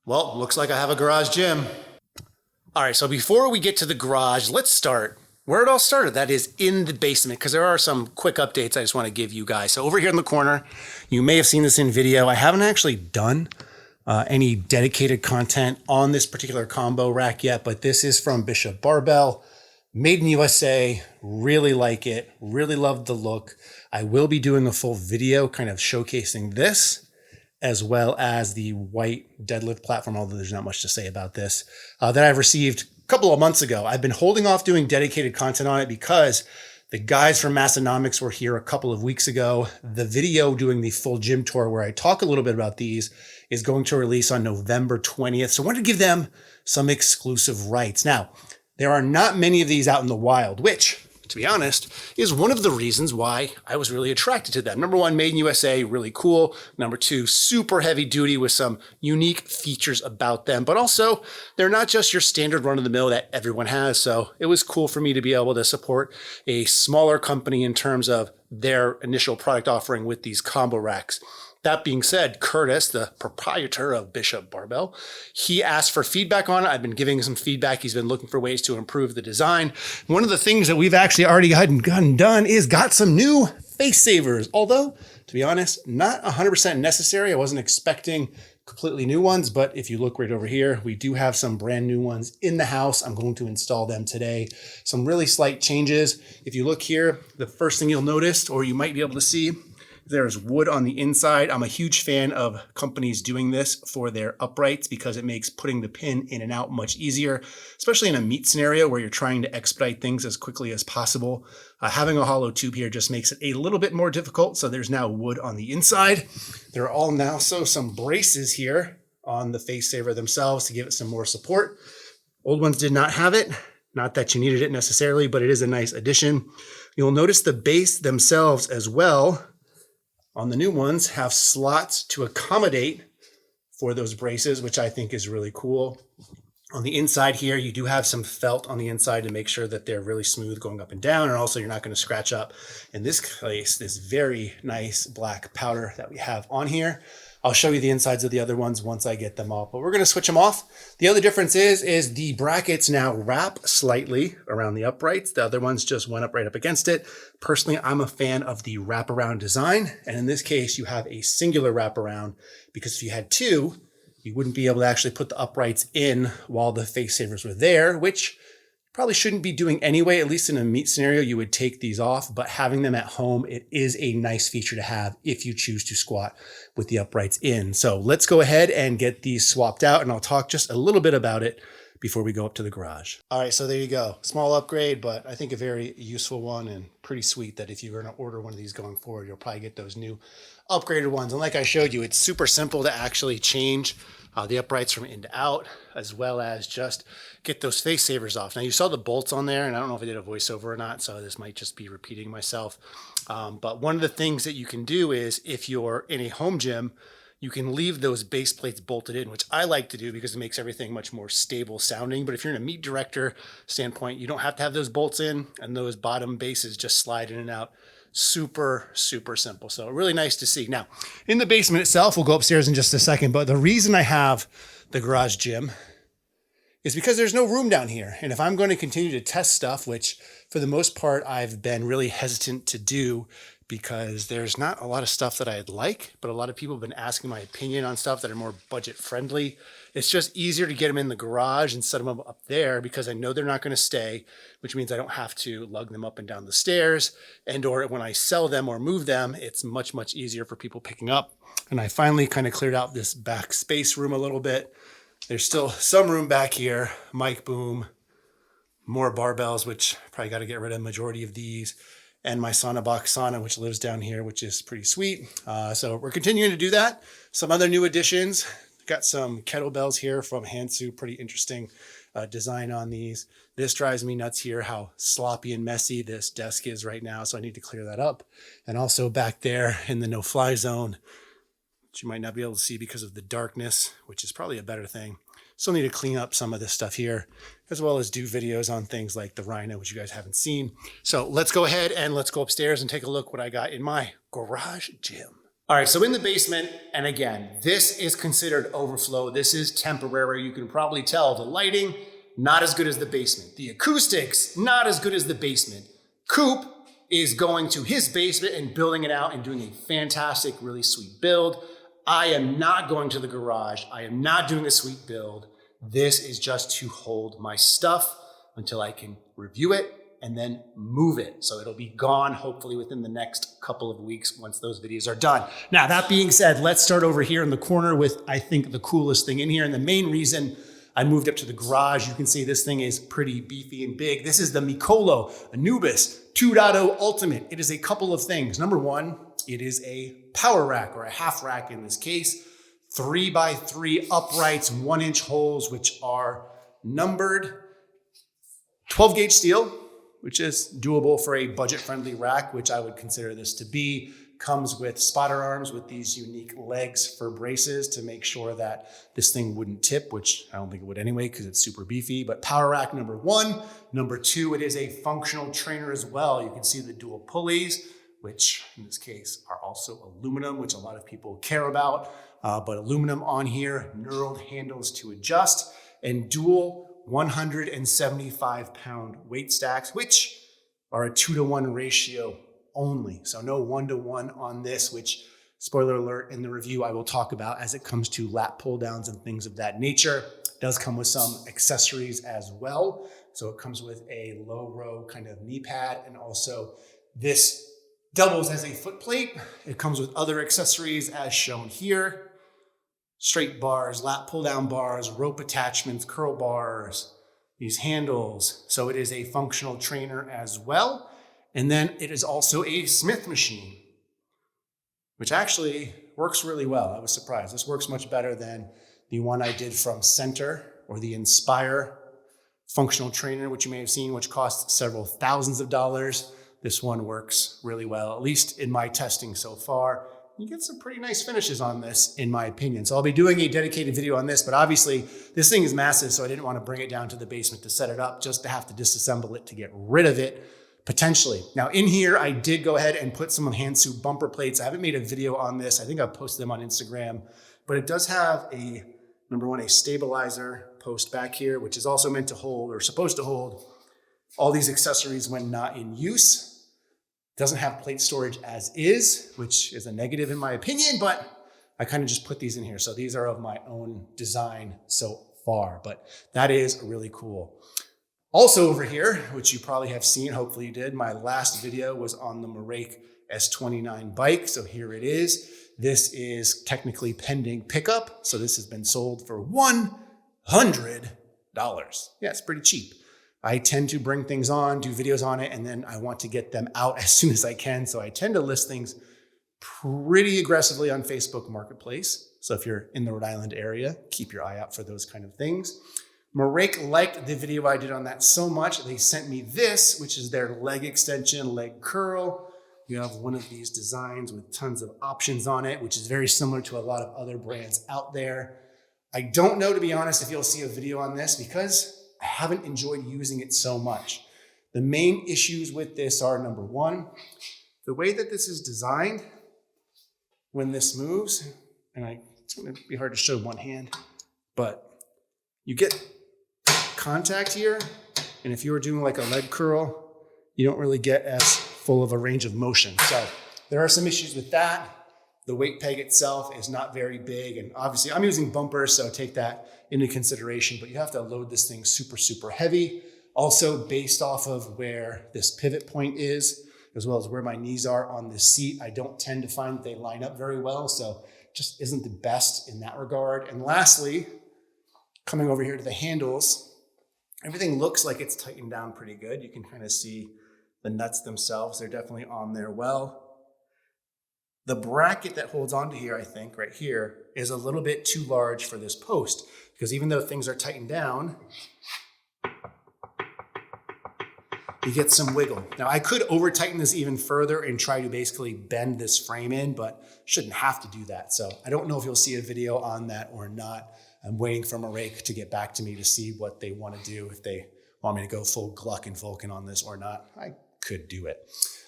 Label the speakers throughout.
Speaker 1: Well, looks like I have a garage gym. All right, so before we get to the garage, let's start where it all started. That is in the basement, because there are some quick updates I just want to give you guys. So over here in the corner, you may have seen this in video. I haven't actually done any dedicated content on this particular combo rack yet, but this is from Bishop Barbell, made in USA. Really like it, really love the look. I will be doing a full video kind of showcasing this, as well as the white deadlift platform, although there's not much to say about this, that I've received a couple of months ago. I've been holding off doing dedicated content on it because the guys from Massonomics were here a couple of weeks ago. The video doing the full gym tour where I talk a little bit about these is going to release on November 20th. So I wanted to give them some exclusive rights. Now, there are not many of these out in the wild, which, to be honest, is one of the reasons why I was really attracted to them. Number one, made in USA, really cool. Number two, super heavy duty with some unique features about them, but also they're not just your standard run of the mill that everyone has. So it was cool for me to be able to support a smaller company in terms of their initial product offering with these combo racks. That being said, Curtis, the proprietor of Bishop Barbell, he asked for feedback on it. I've been giving him some feedback. He's been looking for ways to improve the design. One of the things that we've actually already gotten done is got some new face savers. Although, to be honest, not 100% necessary. I wasn't expecting completely new ones, but if you look right over here, we do have some brand new ones in the house. I'm going to install them today. Some really slight changes. If you look here, the first thing you'll notice, or you might be able to see, there's wood on the inside. I'm a huge fan of companies doing this for their uprights because it makes putting the pin in and out much easier, especially in a meet scenario where you're trying to expedite things as quickly as possible. Having a hollow tube here just makes it a little bit more difficult. So there's now wood on the inside. There are all now some braces here on the face saver themselves to give it some more support. Old ones did not have it. Not that you needed it necessarily, but it is a nice addition. You'll notice the base themselves as well on the new ones have slots to accommodate for those braces, which I think is really cool. On the inside here, you do have some felt on the inside to make sure that they're really smooth going up and down. And also you're not going to scratch up, in this case, this very nice black powder that we have on here. I'll show you the insides of the other ones once I get them off, but we're going to switch them off. The other difference is the brackets now wrap slightly around the uprights. The other ones just went up right up against it. Personally, I'm a fan of the wraparound design. And in this case, you have a singular wraparound because if you had two, you wouldn't be able to actually put the uprights in while the face savers were there, which probably shouldn't be doing anyway. At least in a meet scenario, you would take these off, but having them at home, it is a nice feature to have if you choose to squat with the uprights in. So let's go ahead and get these swapped out, and I'll talk just a little bit about it before we go up to the garage. All right, so there you go. Small upgrade, but I think a very useful one and pretty sweet that if you're going to order one of these going forward, you'll probably get those new upgraded ones. And like I showed you, it's super simple to actually change the uprights from in to out, as well as just get those face savers off. Now you saw the bolts on there, and I don't know if I did a voiceover or not, so this might just be repeating myself. But one of the things that you can do is if you're in a home gym, you can leave those base plates bolted in, which I like to do because it makes everything much more stable sounding. But if you're in a meet director standpoint, you don't have to have those bolts in, and those bottom bases just slide in and out. Super, super simple. So really nice to see. Now, in the basement itself, we'll go upstairs in just a second, but the reason I have the garage gym is because there's no room down here. And if I'm going to continue to test stuff, which for the most part, I've been really hesitant to do because there's not a lot of stuff that I'd like, but a lot of people have been asking my opinion on stuff that are more budget friendly. It's just easier to get them in the garage and set them up there because I know they're not going to stay, which means I don't have to lug them up and down the stairs. And or when I sell them or move them, it's much, much easier for people picking up. And I finally kind of cleared out this back space room a little bit. There's still some room back here, mic boom, more barbells, which probably got to get rid of the majority of these, and my Sauna box sauna, which lives down here, which is pretty sweet. So we're continuing to do that. Some other new additions. Got some kettlebells here from Hansu, pretty interesting design on these. This drives me nuts here, how sloppy and messy this desk is right now. So I need to clear that up. And also back there in the no-fly zone, which you might not be able to see because of the darkness, which is probably a better thing. Still need to clean up some of this stuff here, as well as do videos on things like the Rhino, which you guys haven't seen. So let's go ahead and let's go upstairs and take a look what I got in my garage gym. All right, so in the basement, and again, this is considered overflow. This is temporary. You can probably tell the lighting, not as good as the basement. The acoustics, not as good as the basement. Coop is going to his basement and building it out and doing a fantastic, really sweet build. I am not going to the garage. I am not doing a sweet build. This is just to hold my stuff until I can review it and then move it. So it'll be gone hopefully within the next couple of weeks once those videos are done. Now, that being said, let's start over here in the corner with, I think, the coolest thing in here. And the main reason I moved up to the garage, you can see this thing is pretty beefy and big. This is the Mikolo Anubis 2.0 Ultimate. It is a couple of things. Number one, it is a power rack, or a half rack in this case. 3x3 uprights, 1-inch holes, which are numbered. 12 gauge steel, which is doable for a budget-friendly rack, which I would consider this to be. Comes with spotter arms with these unique legs for braces to make sure that this thing wouldn't tip, which I don't think it would anyway because it's super beefy. But power rack number one. Number two, it is a functional trainer as well. You can see the dual pulleys, which in this case are also aluminum, which a lot of people care about. But aluminum on here, knurled handles to adjust, and dual 175-pound weight stacks, which are a 2-to-1 ratio only. So no 1-to-1 on this, which, spoiler alert, in the review I will talk about as it comes to lat pull downs and things of that nature. It does come with some accessories as well. So it comes with a low row kind of knee pad, and also this doubles as a foot plate. It comes with other accessories as shown here. Straight bars, lat pull down bars, rope attachments, curl bars, these handles. So it is a functional trainer as well. And then it is also a Smith machine, which actually works really well. I was surprised. This works much better than the one I did from Center, or the Inspire functional trainer, which you may have seen, which costs several thousands of dollars. This one works really well, at least in my testing so far. You get some pretty nice finishes on this, in my opinion. So I'll be doing a dedicated video on this, but obviously this thing is massive, so I didn't want to bring it down to the basement to set it up, just to have to disassemble it to get rid of it, potentially. Now in here, I did go ahead and put some Hansu bumper plates. I haven't made a video on this. I think I've posted them on Instagram, but it does have a, number one, a stabilizer post back here, which is also meant to hold, or supposed to hold, all these accessories when not in use. Doesn't have plate storage as is, which is a negative in my opinion, but I kind of just put these in here. So these are of my own design so far, but that is really cool. Also over here, which you probably have seen, hopefully you did, my last video was on the Marake S29 bike. So here it is. This is technically pending pickup. So this has been sold for $100. Yeah, it's pretty cheap. I tend to bring things on, do videos on it, and then I want to get them out as soon as I can. So I tend to list things pretty aggressively on Facebook Marketplace. So if you're in the Rhode Island area, keep your eye out for those kind of things. Marake liked the video I did on that so much, they sent me this, which is their leg extension, leg curl. You have one of these designs with tons of options on it, which is very similar to a lot of other brands out there. I don't know, to be honest, if you'll see a video on this because I haven't enjoyed using it so much. The main issues with this are, number one, the way that this is designed when this moves, and it's going to be hard to show one hand, but you get contact here, and if you were doing like a leg curl, you don't really get as full of a range of motion. So there are some issues with that. The weight peg itself is not very big, and obviously I'm using bumpers, so take that into consideration, but you have to load this thing super, super heavy. Also based off of where this pivot point is, as well as where my knees are on this seat, I don't tend to find that they line up very well, so just isn't the best in that regard. And lastly, coming over here to the handles, everything looks like it's tightened down pretty good. You can kind of see the nuts themselves. They're definitely on there well. The bracket that holds onto here, I think, right here, is a little bit too large for this post, because even though things are tightened down, you get some wiggle. Now, I could over tighten this even further and try to basically bend this frame in, but shouldn't have to do that. So I don't know if you'll see a video on that or not. I'm waiting for Marake to get back to me to see what they want to do, if they want me to go full Gluck and Vulcan on this or not. I could do it.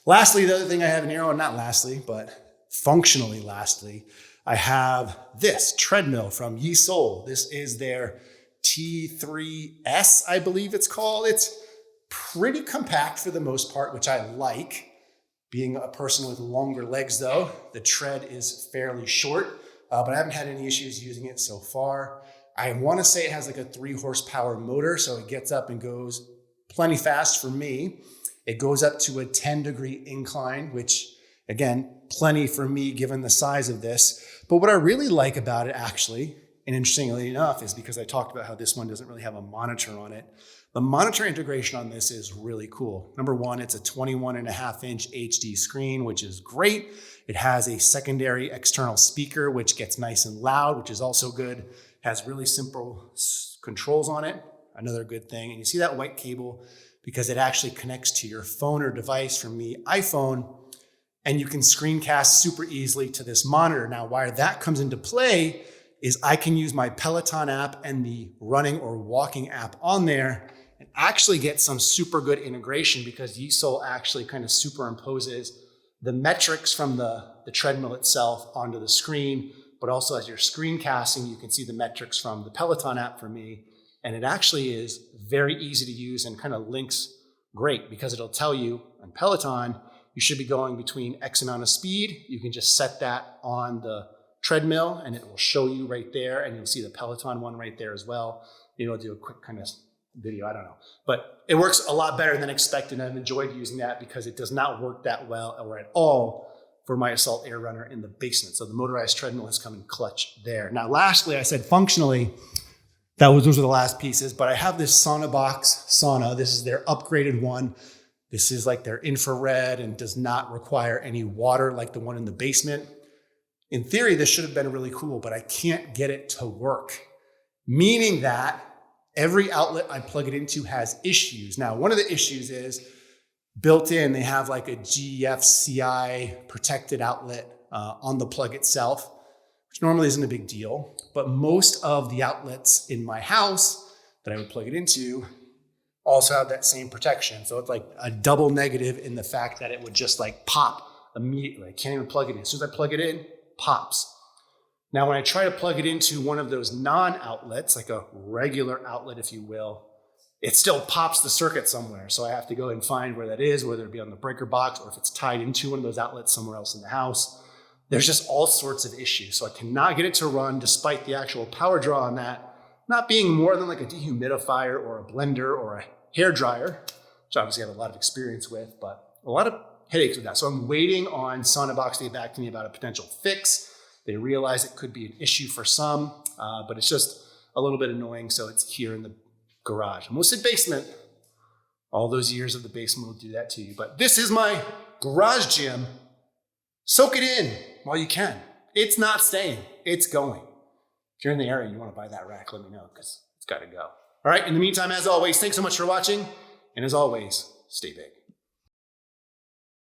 Speaker 1: Lastly, the other thing I have in here, or not lastly, but functionally, lastly, I have this treadmill from Yisol. This is their T3S, I believe it's called. It's pretty compact for the most part, which I like. Being a person with longer legs though, the tread is fairly short, but I haven't had any issues using it so far. I want to say it has like a 3 horsepower motor, so it gets up and goes plenty fast for me. It goes up to a 10-degree incline, which again, plenty for me given the size of this. But what I really like about it actually, and interestingly enough, is because I talked about how this one doesn't really have a monitor on it. The monitor integration on this is really cool. Number one, it's a 21.5-inch HD screen, which is great. It has a secondary external speaker, which gets nice and loud, which is also good. It has really simple controls on it, another good thing. And you see that white cable because it actually connects to your phone or device, from me, iPhone, and you can screencast super easily to this monitor. Now, why that comes into play is I can use my Peloton app and the running or walking app on there and actually get some super good integration, because Yisol actually kind of superimposes the metrics from the treadmill itself onto the screen, but also as you're screencasting, you can see the metrics from the Peloton app for me. And it actually is very easy to use and kind of links great, because it'll tell you on Peloton, you should be going between X amount of speed. You can just set that on the treadmill and it will show you right there, and you'll see the Peloton one right there as well. Maybe I'll do a quick kind of video, I don't know. But it works a lot better than expected, and I've enjoyed using that because it does not work that well or at all for my Assault Air Runner in the basement. So the motorized treadmill has come in clutch there. Now, lastly, I said functionally, those were the last pieces, but I have this Sauna box, Sauna. This is their upgraded one. This is like their infrared and does not require any water like the one in the basement. In theory, this should have been really cool, but I can't get it to work, meaning that every outlet I plug it into has issues. Now, one of the issues is built in, they have like a GFCI protected outlet on the plug itself, which normally isn't a big deal, but most of the outlets in my house that I would plug it into also have that same protection. So it's like a double negative in the fact that it would just like pop immediately. I can't even plug it in. As soon as I plug it in, pops. Now, when I try to plug it into one of those non-outlets, like a regular outlet, if you will, it still pops the circuit somewhere. So I have to go and find where that is, whether it be on the breaker box or if it's tied into one of those outlets somewhere else in the house. There's just all sorts of issues. So I cannot get it to run despite the actual power draw on that not being more than like a dehumidifier or a blender or a hair dryer, which obviously I have a lot of experience with, but a lot of headaches with that. So I'm waiting on Sonabox to get back to me about a potential fix. They realize it could be an issue for some, but it's just a little bit annoying. So it's here in the garage. I almost said basement. All those years of the basement will do that to you. But this is my garage gym. Soak it in while you can. It's not staying. It's going. If you're in the area and you want to buy that rack, let me know, because it's got to go. All right. In the meantime, as always, thanks so much for watching. And as always, stay big.